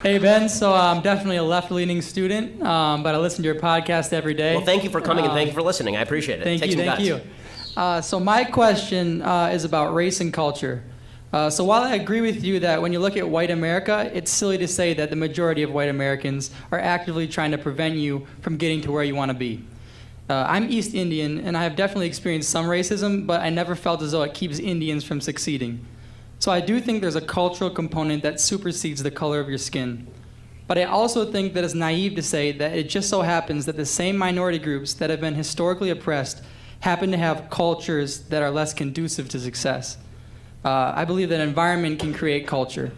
Hey Ben, so I'm definitely a left-leaning student, but I listen to your podcast every day. Well, thank you for coming and thank you for listening. I appreciate it. Thank you. So my question is about race and culture. So while I agree with you that when you look at white America, it's silly to say that the majority of white Americans are actively trying to prevent you from getting to where you want to be. I'm East Indian, and I have definitely experienced some racism, but I never felt as though it keeps Indians from succeeding. So I do think there's a cultural component that supersedes the color of your skin. But I also think that it's naive to say that it just so happens that the same minority groups that have been historically oppressed happen to have cultures that are less conducive to success. I believe that environment can create culture.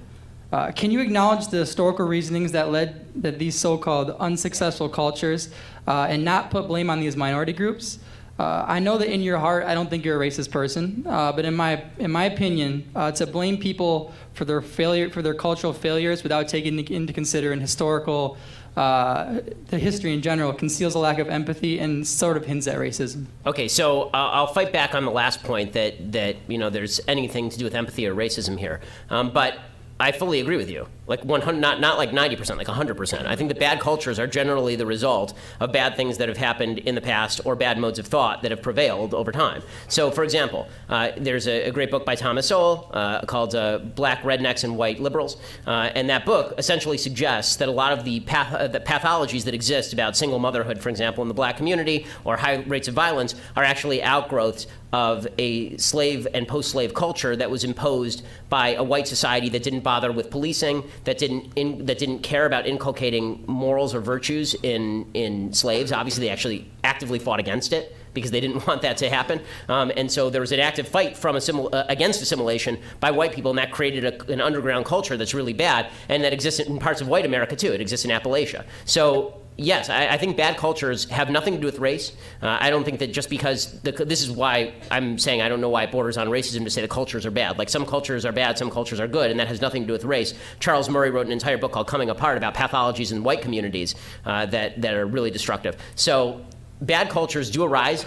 Can you acknowledge the historical reasonings that led that these so-called unsuccessful cultures and not put blame on these minority groups? I know that in your heart, I don't think you're a racist person, but in my opinion, to blame people for their failure, for their cultural failures, without taking into consideration historical, the history in general, conceals a lack of empathy and sort of hints at racism. Okay, so I'll fight back on the last point that there's anything to do with empathy or racism here, but I fully agree with you. Like 100, not like 90%, like 100%. I think that bad cultures are generally the result of bad things that have happened in the past or bad modes of thought that have prevailed over time. So, for example, there's a great book by Thomas Sowell called Black Rednecks and White Liberals, and that book essentially suggests that a lot of the pathologies that exist about single motherhood, for example, in the black community, or high rates of violence, are actually outgrowths of a slave and post-slave culture that was imposed by a white society that didn't bother with policing, that didn't care about inculcating morals or virtues in slaves. Obviously, they actually actively fought against it because they didn't want that to happen. And so there was an active fight from against assimilation by white people, and that created an underground culture that's really bad, and that exists in parts of white America too. It exists in Appalachia. So yes, I think bad cultures have nothing to do with race. I don't think that just because this is why I'm saying I don't know why it borders on racism to say the cultures are bad. Like, some cultures are bad, some cultures are good, and that has nothing to do with race. Charles Murray wrote an entire book called Coming Apart about pathologies in white communities that are really destructive. So bad cultures do arise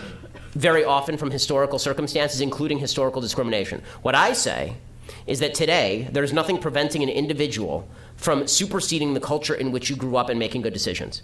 very often from historical circumstances, including historical discrimination. What I say is that today there's nothing preventing an individual from superseding the culture in which you grew up and making good decisions.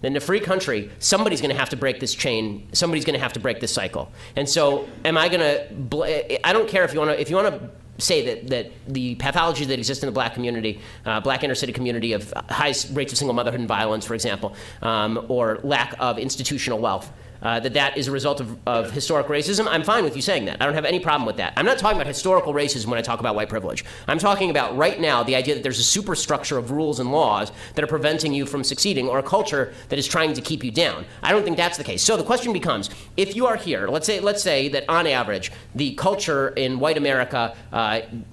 In a free country, somebody's going to have to break this chain. Somebody's going to have to break this cycle. And so, am I going to? I don't care if you want to say that the pathologies that exist in the black community, black inner city community, of high rates of single motherhood and violence, for example, or lack of institutional wealth, that is a result of historic racism. I'm fine with you saying that. I don't have any problem with that. I'm not talking about historical racism when I talk about white privilege. I'm talking about right now the idea that there's a superstructure of rules and laws that are preventing you from succeeding, or a culture that is trying to keep you down. I don't think that's the case. So the question becomes, if you are here, let's say that on average, the culture in white America,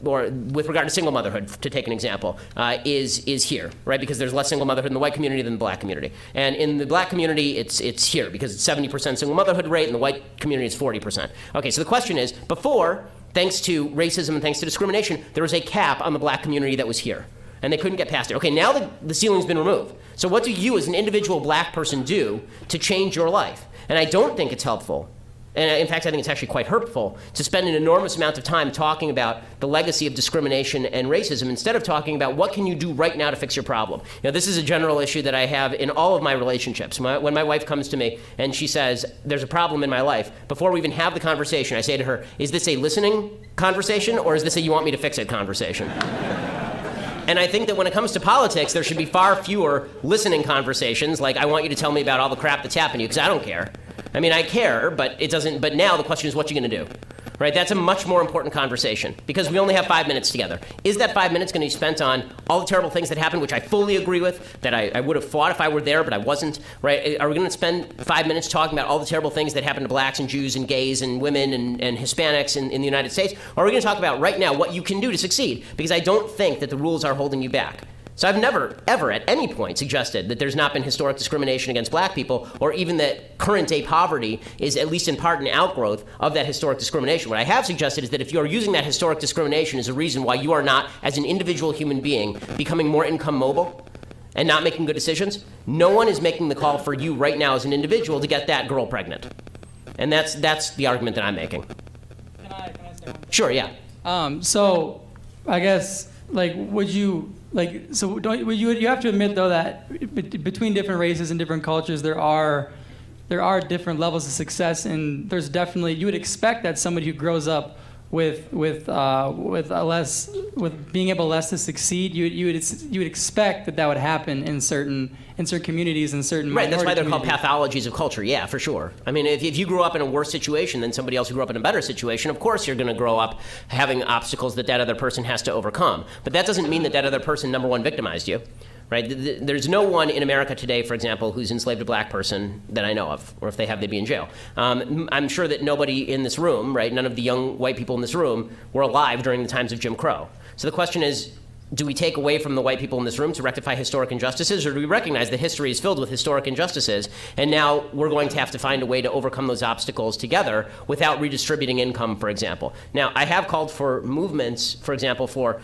or with regard to single motherhood, to take an example, is here, right? Because there's less single motherhood in the white community than the black community. And in the black community, it's here because it's 70% single motherhood rate, and the white community is 40%. Okay, so the question is, before, thanks to racism and thanks to discrimination, there was a cap on the black community that was here, and they couldn't get past it. Okay, now the ceiling's been removed. So what do you as an individual black person do to change your life? And I don't think it's helpful, and in fact I think it's actually quite hurtful, to spend an enormous amount of time talking about the legacy of discrimination and racism instead of talking about what can you do right now to fix your problem. This is a general issue that I have in all of my relationships. When my wife comes to me and she says, there's a problem in my life, before we even have the conversation, I say to her, is this a listening conversation, or is this a you want me to fix it conversation? And I think that when it comes to politics, there should be far fewer listening conversations, like I want you to tell me about all the crap that's happened to you, because I don't care. I mean, I care, but it doesn't. But now the question is, what you going to do? Right? That's a much more important conversation, because we only have 5 minutes together. Is that 5 minutes going to be spent on all the terrible things that happened, which I fully agree with, that I would have fought if I were there, but I wasn't? Right? Are we going to spend 5 minutes talking about all the terrible things that happened to blacks and Jews and gays and women and Hispanics in the United States? Or are we going to talk about right now what you can do to succeed? Because I don't think that the rules are holding you back. So I've never, ever, at any point suggested that there's not been historic discrimination against black people, or even that current-day poverty is at least in part an outgrowth of that historic discrimination. What I have suggested is that if you are using that historic discrimination as a reason why you are not, as an individual human being, becoming more income mobile and not making good decisions, no one is making the call for you right now as an individual to get that girl pregnant. And that's the argument that I'm making. Can I say one thing? Sure, yeah. So I guess like, would you like? So don't would you have to admit though that between different races and different cultures there are different levels of success, and there's definitely you would expect that somebody who grows up with being able less to succeed, you would expect that would happen in certain communities and certain right. That's why they're called communities. pathologies of culture. Yeah, for sure. I mean, if you grew up in a worse situation than somebody else who grew up in a better situation, of course you're going to grow up having obstacles that other person has to overcome. But that doesn't mean that other person, number one, victimized you. Right? There's no one in America today, for example, who's enslaved a black person that I know of, or if they have, they'd be in jail. I'm sure that nobody in this room, right, none of the young white people in this room were alive during the times of Jim Crow. So the question is, do we take away from the white people in this room to rectify historic injustices, or do we recognize that history is filled with historic injustices, and now we're going to have to find a way to overcome those obstacles together without redistributing income, for example? Now, I have called for movements, for example, for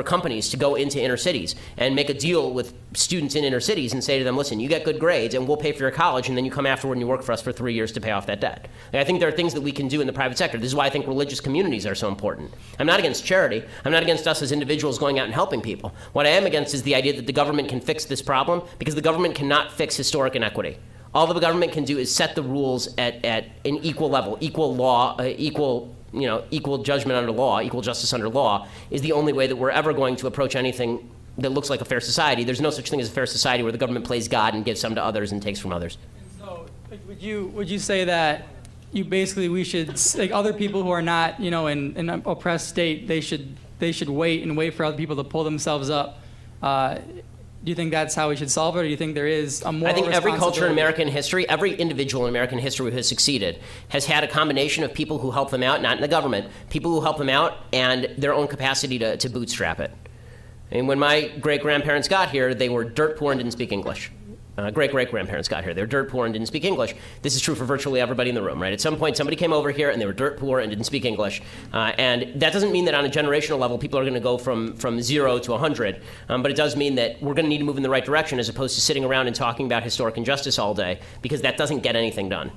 companies to go into inner cities and make a deal with students in inner cities and say to them, listen, you get good grades and we'll pay for your college, and then you come afterward and you work for us for 3 years to pay off that debt. And I think there are things that we can do in the private sector. This is why I think religious communities are so important. I'm not against charity. I'm not against us as individuals going out and helping people. What I am against is the idea that the government can fix this problem, because the government cannot fix historic inequity. All the government can do is set the rules at an equal level, equal law, equal judgment under law, equal justice under law is the only way that we're ever going to approach anything that looks like a fair society. There's no such thing as a fair society where the government plays God and gives some to others and takes from others. And so, like, would you say that we should, like, other people who are not, in an oppressed state, they should wait for other people to pull themselves up? Do you think that's how we should solve it, or do you think there is a moral I think every culture in responsibility? American history, every individual in American history who has succeeded has had a combination of people who help them out, not in the government, people who help them out, and their own capacity to bootstrap it. And when my great-grandparents got here, they were dirt poor and didn't speak English. Great-great-grandparents got here. They were dirt poor and didn't speak English. This is true for virtually everybody in the room, right? At some point, somebody came over here and they were dirt poor and didn't speak English. And that doesn't mean that on a generational level, people are going to go from 0 to 100. But it does mean that we're going to need to move in the right direction as opposed to sitting around and talking about historic injustice all day, because that doesn't get anything done.